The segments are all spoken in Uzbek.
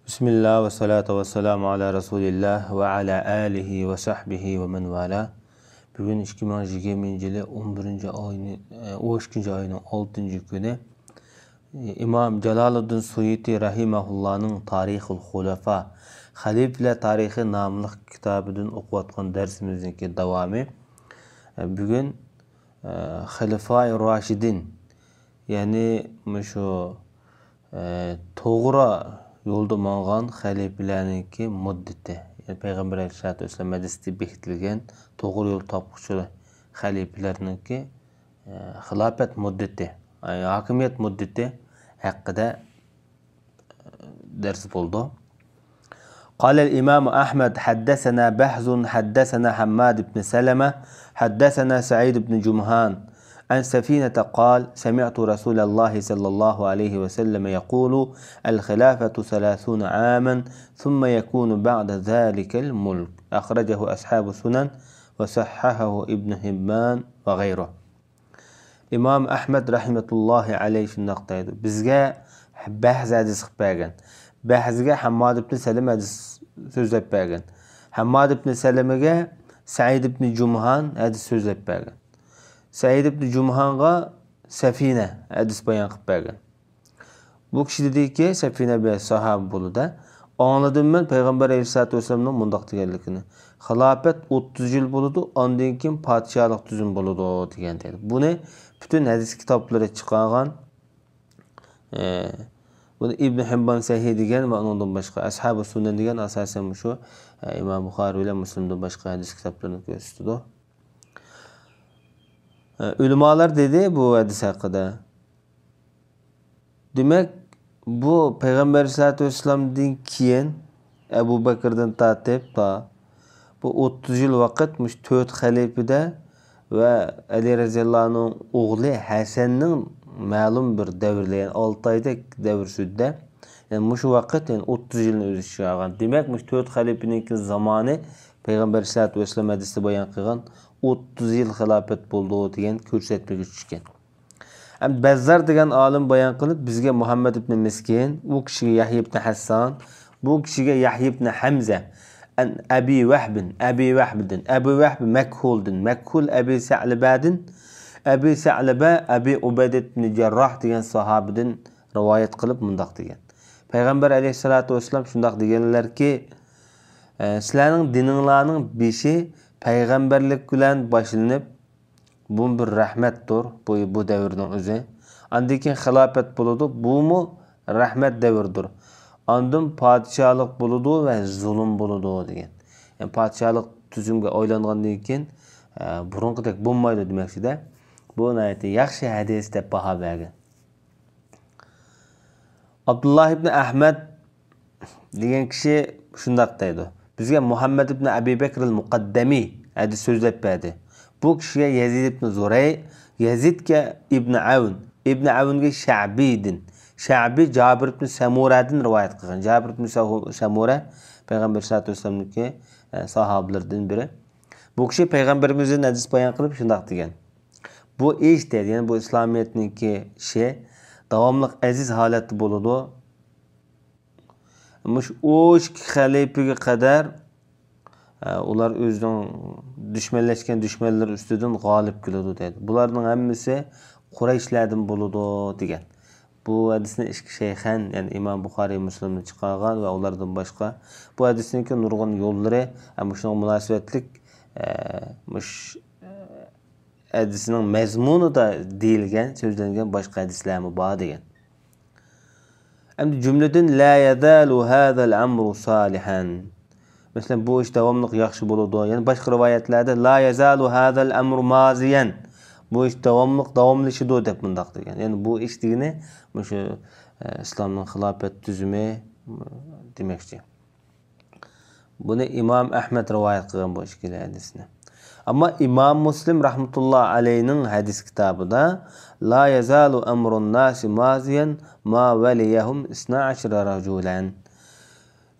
Bismillah ve salatu ve selamu ala Resulillah ve ala alihi ve sahbihi ve men vala. Bugün 2020 yılı 11. ayının 12. ayının 6. günü İmam Celaluddin Suyuti rahimahullah'ın Tarihul Hulafa Halifler Tarihi namlı kitabından okuyatkan dersimizdeki devamı. Bugün Halifai Raşidin yani şu toğra yolda mağan halifelerninki muddeti. Yani Peygamber Aleyhisselatü Vesselam hadisinde bekitilgen toğra yol tapıcı halifelerninki hilafet muddeti, yani hakimiyet muddeti hakkında ders oldu. قال الإمام أحمد حدثنا بهز حدثنا حماد بن سلمة حدثنا سعيد بن جمهان عن سفينة قال سمعت رسول الله صلى الله عليه وسلم يقول الخلافة 30 عاما ثم يكون بعد ذلك الملك أخرجه أصحاب السنن وصححه ابن حبان وغيره. İmam Ahmed rahmetullahi aleyhi şundaqdaydı. Bizge Behz hadis qıpagın. Behzge Hammad ibn Seleme hadis sözlep bergen. Hammad ibn Seleme'ge Sa'id ibn Cumhan hadis sözlep bergen. Sa'id ibn Cumhan'a Sefine hadis bayan qıp bergen. Bu kişi dedi ki Sefine bir sahabe buluda. Anladım ben Peygamber Aleyhisselatü Vesselam'ın mundaq deganligini. Xilafet 30 yıl buludu, ondan keyin padişahlık tüzüm buludu degan dedi. Bunu bütün hadis kitapları çıkargan bunu İbn Hibban Sahih degan ve ondan başka Ashab-ı Sunan degan asasen şu İmam Buxari ile Müslim'den başka hadis kitaplarını gösterdi. Ulemalar dedi bu hadis hakkında. Demek bu Peygamber Aleyhisselatü Vesselam'dan keyin Ebu Bekir'den tatip ta bu 30 yıl vakitmiş 4 halifede ve Ali radıyallahu anh'ın oğlu Hasan'ın malum bir devirleyen 6 ayda devir sürdü. Yani şu vakit yani 30 yılın özü şağan. Demek 4 halifenin zamanı Peygamber Aleyhisselatü Vesselam hadiste bayan kılgan 30 yıl hilafet buldu degan ko'rsatmak uchun. Hem Bezzar degan alim bayan kılıp bizge Muhammed ibn Miskin, bu kişiye Yahya ibn Hassan, bu kişiye Yahya ibn Hamza, an Abi Vahb'din, Abi Vahb Mekhuldin, Mekhul Abi Sa'laba'din, Abi Sa'laba, Abi Ubadet ibn Cerrah degan sahabeden rivayet kılıp mundaq degan. Peygamber Aleyhissalatu vesselam şundaq deganlar ki, sizlarning dininglarning beshi peygamberlik bilan başlanıp bu bir rahmettir bu devirden özü. Andikin hilafet buludu. Bu mu rahmet devirdir. Andın padişahlık buludu ve zulüm buludu degan. Yani padişahlık tüzümge oylangandan keyin burunqidek bo'lmaydi demoqchida. Bu nayati yaxshi hadis deb baho bergan. Abdullah ibn Ahmed degan kishi shundaq deydi. Bizga Muhammed ibn Abi Bekr al-Muqaddami hadis so'zlab berdi. Bu kişiye Yazid ibn Zuray, Yazid'ke İbn Avn, İbn Avn'ge Şa'bi'din. Şa'bi Cabir ibn Samura'dan rivayet kılgan. Cabir ibn Samura Peygamber sallallahu aleyhi ve sellem'deki sahabelerden biri. Bu kişi Peygamberimizin hadis bayan kılıp şundaq degan. Bu iş dedi, yani bu İslamiyet'ninki davamlıq aziz haleti buludu. Muş o halifeye kadar ular özünün düşmanlaşkan düşmanlar üstüden galip kıldı dedi. Bularning hammasi Qurayshlardan buludu degan. Bu hadisni ishki şeyhan yani İmam Buxari Müslim'den çıkargan ve ulardan başka. Bu hadisninki nurgun yolları ama şunun münasebetlik hadisinin mezmunu da deyilgen, sözlengen başka hadisler mi bağ degan. Hem cümleden la yazalu hadal amru salihan. Mesela bu iş devamlı yaxşı buludu. Yani başka rivayetlerde la yazalu hadal amru maziyan. Bu iş devamlı işidir dep mundaq degan. Yani bu iş degini şu İslam'ın hilafet tüzümü demekçi. Bunu İmam Ahmed rivayet kılgan bu işkili hadisini. Ama İmam Müslim rahmetullahi aleyhinin hadis kitabında la yazalu amrun nasi maziyan ma veliyahum 12 raculan.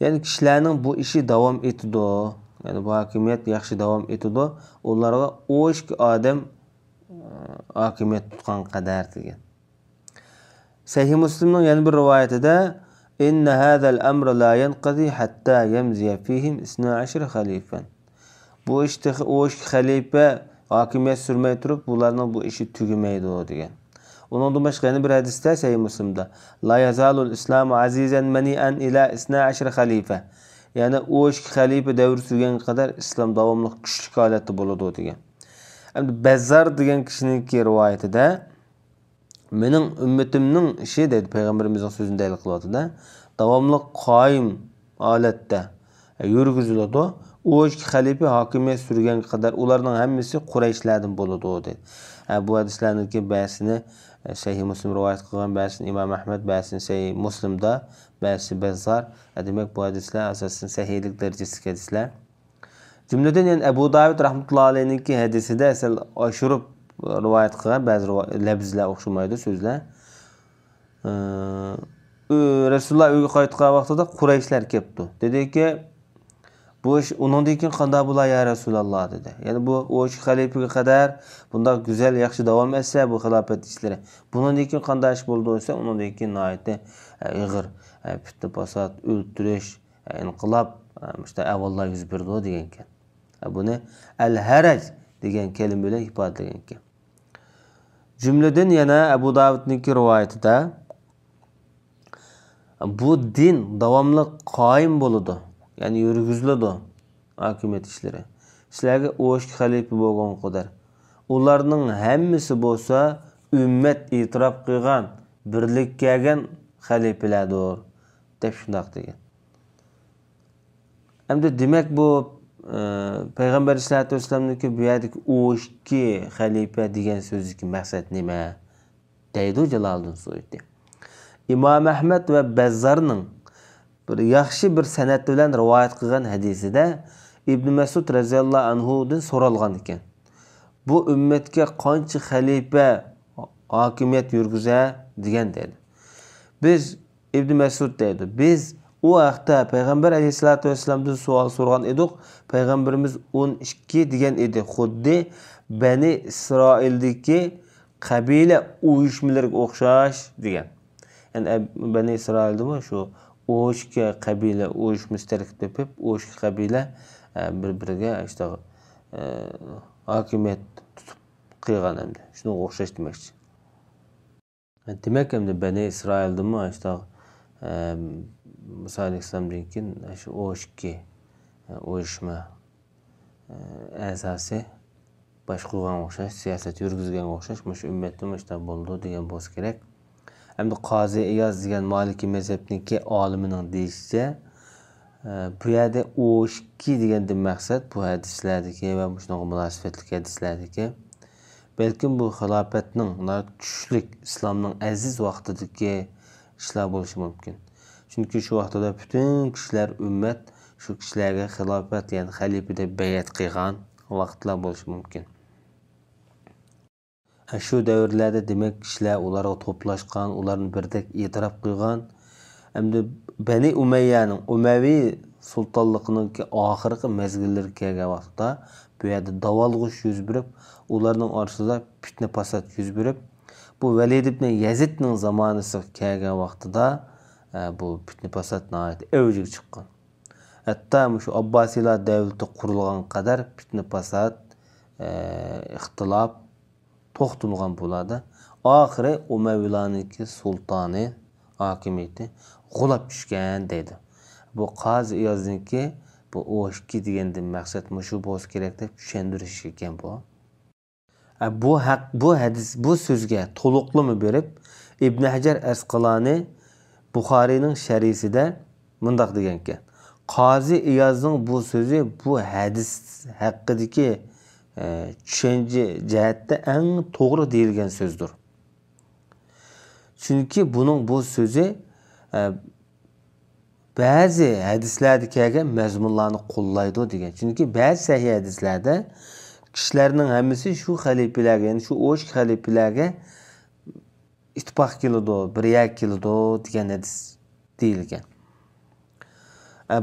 Yani kişilerin bu işi devam etdi. Yani bu hakimiyet yaxşı devam etdi. Onlara o iş ki adam hakimiyet tutkan kadar degan. Sahih Müslim'nin yani bir rivayetinde İnne hâzel emre la yenqadi hatta yemziye fihim isna aşır halifen. Bu işte o iş halife hakimiyet sürmey turup bularning bu işi tügümeydi o degan. Ondan başka yana bir hadiste Sahih Müslim'de la yazalul İslam azizen meni'an ila isna aşır halife. Yani o iş halife devri sürgen kadar İslam davamlı güçlü halatda boladı degan. Endi Bezzar degan kishininki rivoyatida mening ümmetimning ishi dedi payg'ambarimizning so'zini dalil qilyapti-da. Davomli qoyim holatda yurgiziladi. O ikki xalifa hokimiyat surgan qadar ularning hammasi Qurayshlardan bo'ladi dedi. Bu hadislarning ba'zisini Sahih Muslim rivoyat qilgan, ba'zisini Imom Ahmad, ba'zisini Sahih Muslimda, ba'zisi Bezzar. Demak bu hadislar asosan sahihlik darajasidagi hadislar. Cümleden yani Ebu Davud rahmetullahi aleyhinki hadisida asal oshirib rivoyat qilgan ba'zi labzlar o'xshamaydi so'zlar. Rasululloh uyga qaytgan vaqtida Qurayshlar kelibdi. Dediki, bu ish undan keyin qanday bo'lar ya Rasululloh dedi. Ya'ni bu o ish xalifaga qadar bunda güzel, yaxshi davom etsa bu xilofat ishlari. Bundan keyin qanday ish bo'ldi desa, undan keyin nihoyatda ig'ir, fitna fasod, o'ldirish, inqilob işte avvallar yuz berdi degan ekan. Buni al-haraj degan kelima bilan ifodalagan ekan. Cümleden yana Abu Davud'ninki rivoyatida bu din davomli qoyim bo'ladi. Ya'ni yurgiziladi hokimiyat ishlari. Sizlarga o'shki xalifa bo'lgan qadar. Ularning hammasi bo'lsa ummat e'tirof qilgan, birlik kelgan xalifalardir deb shundoq degan. Endi demak bu Payg'ambar sallallohu alayhi vasallamniki bu yerdagi o'shki xalifa degan so'zdagi maqsad nima? Deydi Jaloliddin Suyuti. İmam Ahmad ve Bezzarning bir yaxshi bir sanat bilan rivoyat qilgan hadisida İbn Mas'ud radhiyallohu anhudan so'ralgan ekan. Bu ummatga qancha xalifa hokimiyat yurgiza degan dedi. Biz İbn Mas'ud dedi. Biz o vaqtda Payg'ambar alayhisolatu vasallamdan savol so'ragan edik. Payg'ambarimiz 12 degan edi. Xuddi Bani Isroildagi qabila uyushmalariga o'xshash degan. Yani Bani İsrail'de mi şu o'shki qabila uyushmasi tarkib topib, o'shki qabila bir-biriga işte hokimiyat tutib qilgan endi. Shunga o'xshash demoqchi. Demak endi Bani İsrail'de mi işte Musa alayhissalomdan keyin shu o'shki uyushma a'zosi boshqargan o'xshash, siyosat yurgizgan o'xshash, shu ummatning işte bo'ldi degan bo'lsa kerak. Hem de Qazi İyaz degan Maliki mezhebiniki alimining deyishicha bu yerda o'shki degandan maqsad bu hadislardagi va shunga munosabatli hadislardagi balkim bu xilofatning kuchli islomning aziz vaqtidagi ishlar bo'lishi mumkin. Chunki shu vaqtda butun kishilar ummat shu kishilarga xilofat ya'ni xalifa deb bay'at qilgan vaqtlar bo'lishi mumkin. Şu davrlarda demek kishilar ularga to'plashgan, ularni birdek e'tirof qilgan. Hamda Bani Umayyaning Umayyi sultonligining oxirgi mezgillari kelgan vaqtda bu yerda davolg'ish yuz berib, ularning orasida fitna fasod yuz berib, bu Valid ibn Yazidning zamonasi kelgan vaqtida bu fitna fasod nihoyat avjiga chiqqan. Hatto shu Abbosiylar davlati qurilgan qadar fitna fasod, ixtilof to'xtamgan bo'ladi. Oxiri Umayyalarniki sultoni hokimiyati g'ulab tushgan dedi. Bu Qozi Iyozniki bu o'shki degandan maqsad shu bo'lsa kerak deb tushuntirish ekan bu. Bu hadis bu so'zga to'liqlama berib Ibn Hajar Asqaloni Buxoriyning sharhisida mundaq degan ekan. Qozi Iyozning bu so'zi bu hadis haqidagi tushuncha jihatda eng to'g'ri deyilgan so'zdir. Chunki buning bu so'zi ba'zi hadislarda kelgan mazmunlarni qo'llaydi degan. Chunki ba'zi sahih hadislarda kishilarning hammasi shu xalifalarga, ya'ni shu o'shki xalifalarga ittifoq keladi, birga keladi degan hadis deyilgan.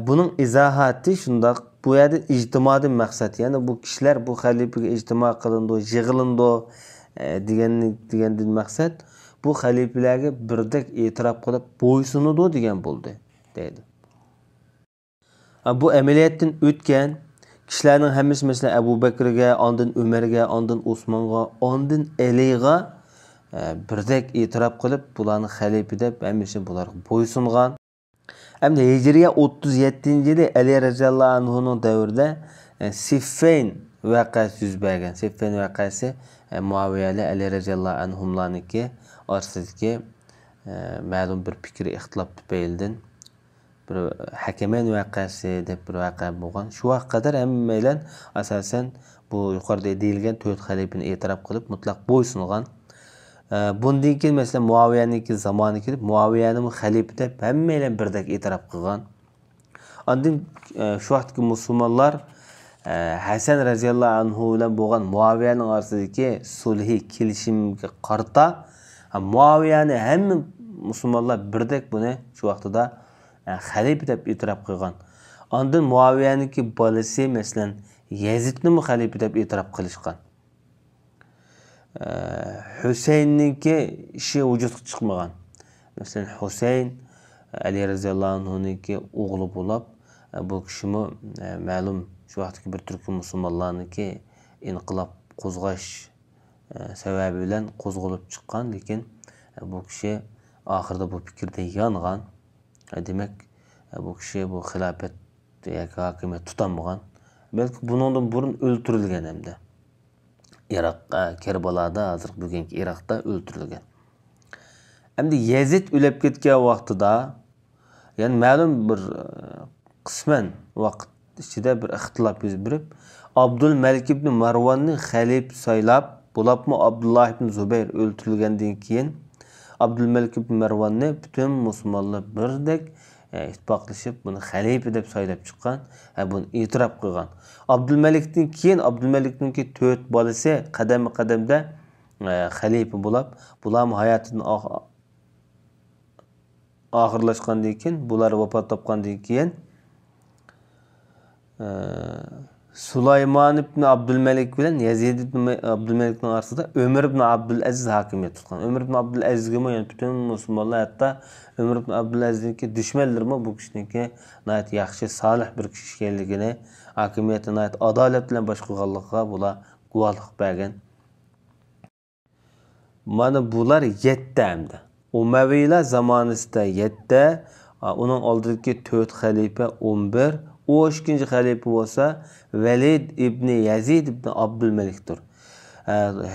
Bunun izohati shundoq. Bu yerda ijtimoiy maqsad, ya'ni bu kishilar bu xalifaga ijtimo qilindi, yig'ilindi degandan maqsad bu xalifelerge birdek e'tirof qilib bo'ysunudi degan bo'ldi deydi. Bu ameliyatdan o'tgan kishilarning hammasi masalan Abu Bakrga, ondan Umarga, ondan Usmonga, ondan Aliga birdek e'tirof qilib bularni xalifa deb hammasi bularga bo'ysungan. Hamda Hijriya 37-yili Ali radhiyallohu anhuning davrida Siffin vaqasi yuz bergan. Siffin vaqasi Muaviya ile Ali radhiyallohu anhumlarniki orasidagi ma'lum bir fikr ixtilof tufaylidan bir Hakemen vaqasi deb bir vaqa bo'lgan. Shu vaqtga qadar hammalar asosan bu yuqorida deyilgan 4 xalifani e'tirof qilib mutlaq bo'ysungan. Bundan keyin mesela Muaviyaniki zamoni kelib, Muaviyani xalifa deb hammalar birdek e'tirof qilgan. Ondan shu vaqtdagi musulmonlar Hasan radhiyallohu anhu bilan bo'lgan Muaviyaning orasidagi sulhi kelishimga qarta Muaviyani hamma musulmonlar birdek buni shu vaqtida xalifa deb e'tirof qilgan. Ondan Muaviyaniki bolasi masalan Yazidni xalifa deb e'tirof qilishgan. Hüseyin'ninki işi vücudga chiqmagan. Mesela Hüseyin Ali radhiyallohu anhu'niki o'g'li bo'lib, bu kishimi ma'lum shu vaqtdagi bir turk musulmonlarniki inqilob qo'zg'ash sababi bilan qo'zg'alib chiqqan, lekin bu kishi oxirida bu fikrda yongan. Demak, bu kishi bu xilofat yoki hokimiyat tutolmagan. Balki bundan burun o'ldirilgan hamda. Irak'ta, Kerbala'da, hazır bugünkü Irak'ta öldürülgen. Hem de Yazid ölüp ketken vaqtida, yani ma'lum bir kısmen vaqt içinde bir ixtilof yuz berib, Abdülmelik ibn Marwan'ni xalifa saylab, bulapmı Abdullah ibn Zubayr öldürülgenden keyin Abdülmelik ibn Marwan'ni bütün musulmonlar birdek ittifoqlashib buni xalifa deb saylab chiqqan, buni e'tirof qilgan. Abdülmelik'ten keyin Abdülmelik'ninki 4 bolasi qadam-qadamda xalifa bo'lib, bular hayotini oxirlashgandan keyin, bular vafot topgandan keyin Süleyman ibn Abdülmelik bilan Yazid ibn Abdülmelik'nin arasında Ömer ibn Abdülaziz hakimiyet tutgan. Ömer ibn Abdülaziz'ga yani bütün musulmonlar hatta Ömer ibn Abdülaziz'ninki düşmanlarmi bu kishiniki nayt yaxshi, salih bir kishi ekanligini, hakimiyatini nayt adolat bilan boshqarganligiga bular guvohlik bergan. Mana bular 7 hamda. Umaviylar zamonasida 7, uning oldidagi 4 xalifa 11, o 2-chi xalifa bo'lsa Valid ibn Yazid ibn Abdülmelik'tir.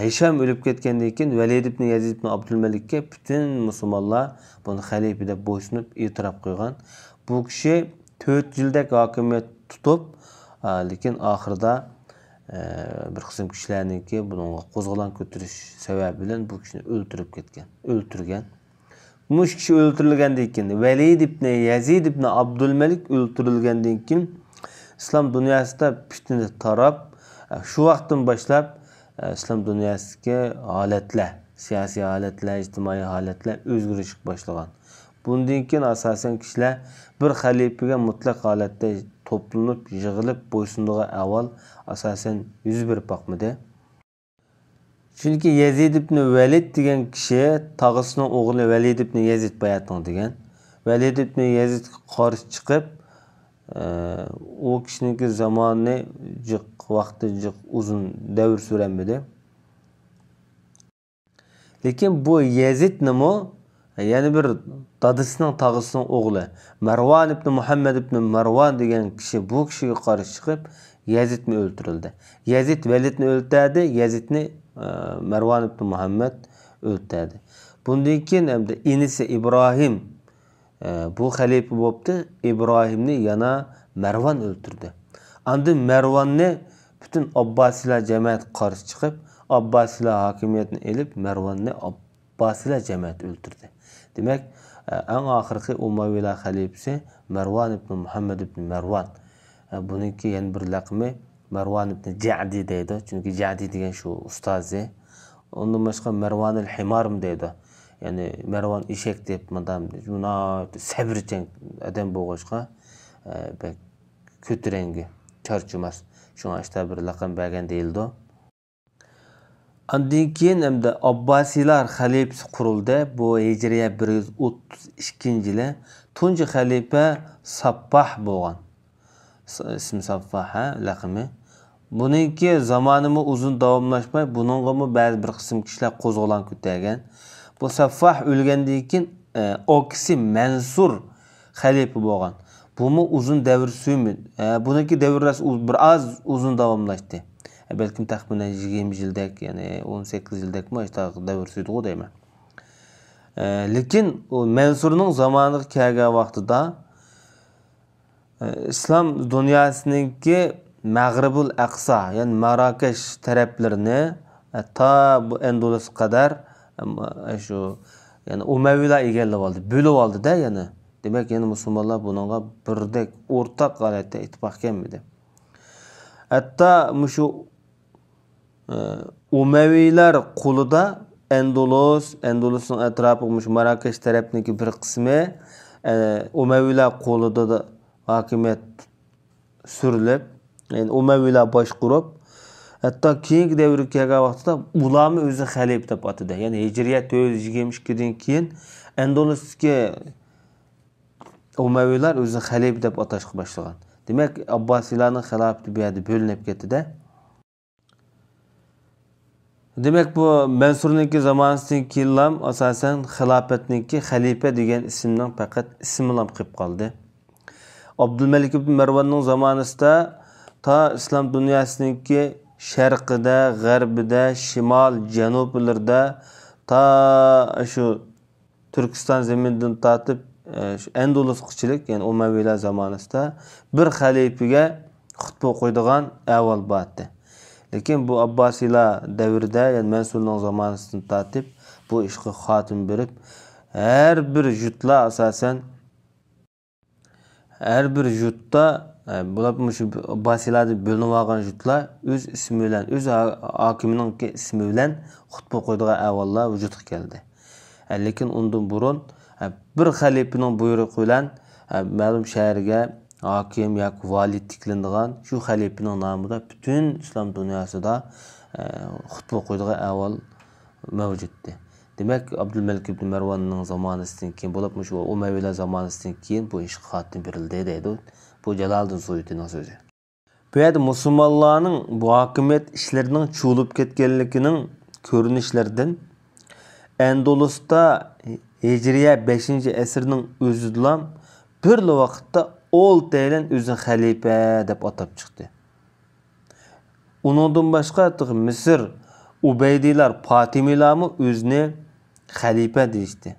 Hisham o'lib ketgandan keyin Valid ibn Yazid ibn Abdülmelik'ga bütün musulmonlar buni xalifa deb bo'ysunib e'tirof qilgan. Bu kishi 4 yildak hokimiyat tutib, lekin oxirida bir qism kishilarniki bunga qo'zg'olon ko'tarish sababi bilan bu kishini o'ldirib ketgan, o'ldirgan. Mush kishi o'ldirilgandan keyin Valid ibn Yazid ibn Abdülmelik o'ldirilgandan keyin islom dunyosida fitna tarab, shu vaqtdan boshlab islom dunyosidagi holatlar, siyosiy holatlar, ijtimoiy holatlar o'zgarish boshlagan. Bundan keyin asosan kishilar bir xalifaga mutlaq holatda to'planib, yig'ilib bo'ysundiga avval asosan yuz berib boqmadi. Chunki Yazid ibn Valid degan kishi tog'asining o'g'li Valid ibn Yazid bayatning degan. Valid ibn Yazid qarshi chiqib, o kishiniki zamoni vaqti uzun davr surmadi. Lekin bu Yazid nima? Yani bir dadisining tog'asining o'g'li Marwan ibn Muhammad ibn Marwan degan kishi bu kishiga qarshi chiqib Yazidni o'ldirildi. Yazid Validni o'ldirdi, Yazidni Marwan ibn Muhammad o'ldirdi. Bundan keyin hamda inisi İbrahim bu xalifa bo'libdi. İbrahimni yana Marwan o'ldirdi. Endi Marwanni bütün Abbasilar jamoat qarshi chiqib, Abbasilar hokimiyatni elib Marwanni Abbasilar jamoat o'ldirdi. Demek en ahirki Umayyad xalifasi Marwan ibn Muhammad ibn Marwan. Bununki yani bir laqmi Marwan ibn Ja'di deydi. Çünkü Ja'di degan şu ustozi. Ondan başka Marwan el-Himar deydi. Yani Marwan eshak deb madam buna sabrchan adam bo'lg'ishqa ko'tarangi, charchumas. Shunga işte bir laqam bergan deyildi. Ondan keyin hamda Abbasiylar xalifasi qurildi. Bu Hijriya 132-yili. Tunji xalifa Saffah bo'lgan. İsmi Saffah, laqimi. Buningki zamonimi uzun davomlashmay, buningga ba'zi bir qism kishilar qo'zg'olon ko'targan. Bu Saffah o'lgandan keyin o'g'isi Mansur xalifa bo'lgan. Bumi uzun davr sürmedi. Buniki davrasi bir az uzun davomlashdi. Belki taxminan 20 yildak, ya'ni 18 yildak davr sürdü o deyman. Lekin o Mansurning zamoniga kelgan vaqtida islom dunyosininki Mag'ribul Aqsa, ya'ni Marokash taraflarini ta bu Endulus qadar shu ya'ni Umaviylar egallab oldi, bo'lib oldi-da yana. Demak, yana musulmonlar buningga birdek o'rtaq holatda ittifoq kelmadi. Hatta shu Umaviylar qo'lida Endulusning atrofiga shu Marokash tarafniki bir qismi Umaviylar qo'lida da hokimiyat surilib, ya'ni Umaviylar boshqarib, hatto keyingi davrga kelgan vaqtda ularni o'zi xalifa deb atadi. Ya'ni Hijriya 422dan keyin Endulusga Umaviylar o'zi xalifa deb atashga boshlagan. Demak, Abbasiylarning xilofati bu yerda bo'linib ketdi-da. Demak, bu Mansurninki zamonasidan keyin ham asosan xilofatniki xalifa degan ismning faqat ismi ham qolib qoldi. Abdulmalik ibn Marvonning zamonasida ta islom dunyosiningki sharqida, g'arbida, shimol, janublarida ta shu Turkiston zaminidan tortib Enduluschilik, ya'ni Umaviylar zamonasida bir xalifaga xutba qo'ydigan avval bo'ldi. Lekin bu Abbasiylar davrida, ya'ni Mansurning zamonasidan tortib bu ishga xotim berib, har bir yurtlar asosan her bir yurtda bular shu Abbasiylarga bo'linib olgan yurtlar o'z ismi bilan, o'z hokimining ismi bilan xutba qo'ydigan avvallar vujudga keldi. Lekin undan burun bir xalifaning buyrug'i bilan ma'lum shaharga hokim yoki vali tiklanadigan shu xalifaning nomida butun islom dunyosida xutba qo'ydigan avval mavjuddi. Demak, Abdulmalik ibn Marvonning zamonasidan keyin bo'lib, shu Umaviylar zamonasidan keyin bu ish xotim berildi deydi. Bu Jaloliddin Suyutining so'zi. Bu yerda musulmonlarning bu hokimiyat ishlarining cho'lib ketganligining ko'rinishlaridan Endulusda Hijriya 5-asrning o'zida bir vaqtda Oltaylan o'zini xalifa deb atab chiqdi. Uningdan boshqa Misr Ubaydiylar, Fatimiylarmi o'zini xalifa deyishdi.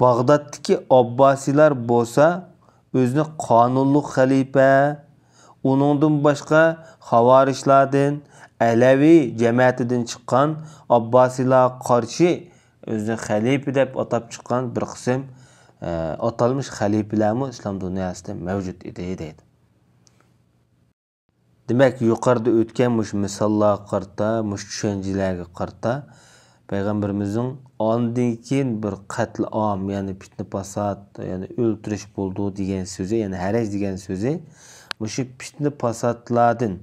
Bag'doddagi Abbasiylar bo'lsa o'zini qonunli xalifa, uningdan boshqa Havorishlardan, Alaviy jamoatidan chiqqan Abbasiylar qarshi o'zini xalifa deb atab chiqqan bir qism atalmış xalifalarmi islom dunyosida mavjud edi deydi. Demak, yuqorida o'tgan misollarga qarata, tushunchalarga qarata Payg'ambarimizning ondan keyin bir qatl am, ya'ni fitna fasod, ya'ni o'ltirish bo'ldi degan so'zi, ya'ni haraj degan so'zi, shu fitna fasodlardan,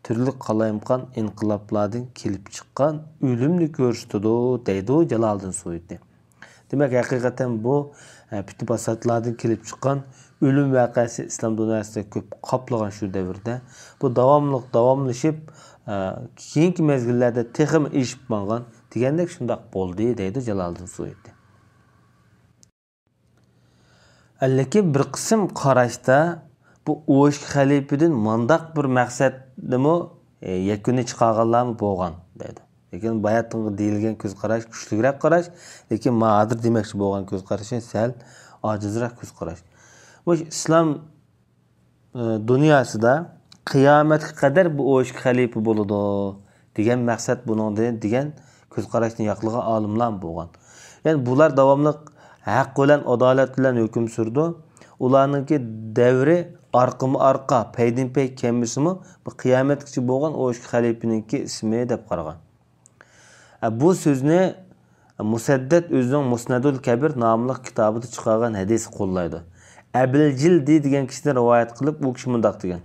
turli qalayimqon inqiloblardan kelib chiqqan o'limni ko'rsatadi deydi Jaloliddin Suyuti. Demak, haqiqatan bu fitna fasodlardan kelib chiqqan o'lim voqeasi islom dunyosida ko'p qoplagan shu davrda bu davomlashib keyingi mezgillarda texim eshib bo'lgan degandek shundoq bo'ldi deydi Jaloliddin Suyuti. Lekin bir qism qarashda bu o'shki xalifadan mandaq bir maqsadnimi yakuni chiqarganlarmi bo'lgan deydi. Lekin bayatga deyilgan ko'z qarash kuchliroq qarash, lekin ma'adir demoqchi bo'lgan ko'z qarashi sal ojizroq ko'z qarash. Bu islom dunyosida qiyomatga qadar bu o'shki xalifa bo'ladi degan maqsad buningdan degan ko'z qarashni yoqlagan olimlar bo'lgan. Ya'ni bular davomli haq bilan adolat bilan hukm surdi. Ularningki davri orqa paydin-pay kelmasimi bu qiyomatgacha bo'lgan o'shki xalifaninki ismi deb qaragan. Bu so'zni Musaddad o'zining Musnadul Kabir nomli kitobida chiqargan hadis qo'llaydi. Abil Jildi degan kishidan rivoyat qilib, u kishi mundaq degan.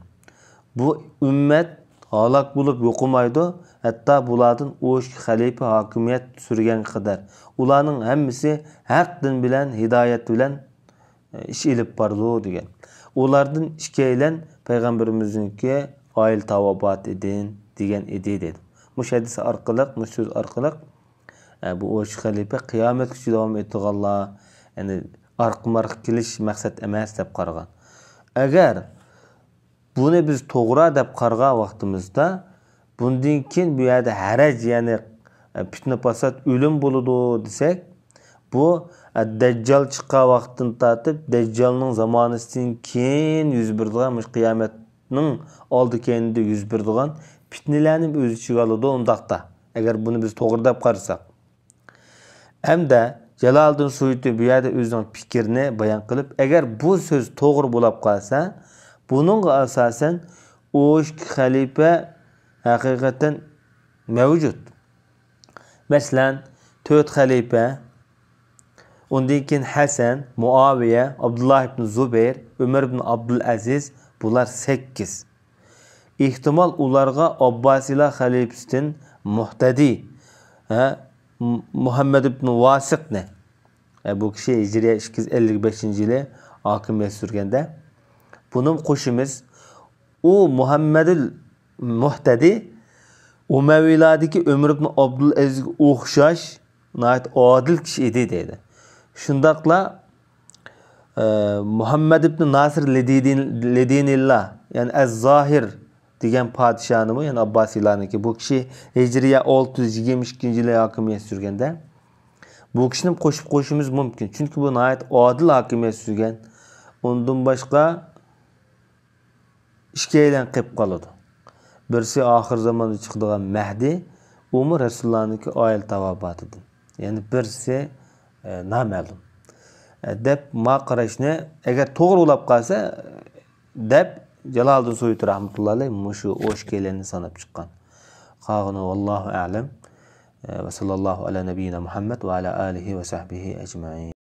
Bu ummat halak bulup yokumaydı. Hatta buladın o işki halife hakimiyet sürgen kadar. Ulanın hemmisi hak din bilen, hidayet bilen iş ilip bardı degen. Ulardan işkeylen Peygamberimizinki fail tavabat edin degen edi dedi. Muş hadis arkalık, muş söz arkalık bu o işki halife kıyamet küçü devam ettik Allah. Yani arqmarq kelish maqsad emas deb qaragan. Agar buni biz to'g'ri deb qaragan vaqtimizda bundan keyin bu yerda haraj, ya'ni fitna fasod, o'lim bo'ladi desak, bu Dajjal chiqqan vaqtdan tortib Dajjalning zamonasidan keyin yuz beradigan, qiyomatning oldi keyinda yuz beradigan fitnalarni o'z ichiga oladi undaqda. Agar buni biz to'g'ri deb qarasak. Hamda Jaloliddin Suyuti bu yerda o'zining fikrini bayon qilib, agar bu so'z to'g'ri bo'lib qolsa, buningga asosan o xalifa haqiqatan mavjud. Masalan, 4 xalifa, undan keyin Hasan, Muaviya, Abdullah ibn Zubayr, Umar ibn Abdulaziz, bular 8. Ehtimal ularga Abbasilar xalifasidan Muhtadi, Muhammed ibn Vasiqni, bu kishi Hijriya 255-yili hokimiyat surganda, bunun qo'shimiz u Muhammedul Muhtadi Umayyalardagi Umar ibn Abdulazizga o'xshash nayt odil kishi edi deydi. Shundaqla Muhammad ibn Nasir Ledinillah, ya'ni Az-Zohir degan podshohni, ya'ni Abbasiylarniki, bu kishi Hijriya 622-yili hokimiyat surganda, bu kishini qo'shib qo'yishimiz mumkin. Chunki bu nayt odil hokimiyat surgan. Undan boshqa ishkaylan qilib qoladi. Birisi oxir zamonda chiqadigan Mahdi, u Rasulullohniki oil tavobatidir. Ya'ni birisi noma'lum. Deb ma qarashni agar to'g'ri bo'lib qolsa deb Jaloliddin Suyuti rahmatullohi alayhi mushu o'shkaylarni sanab chiqqan. Qog'ini vallohu a'lam. Va sallallohu ala nabiyyina Muhammad va ala alihi va sahbihi ajma'in.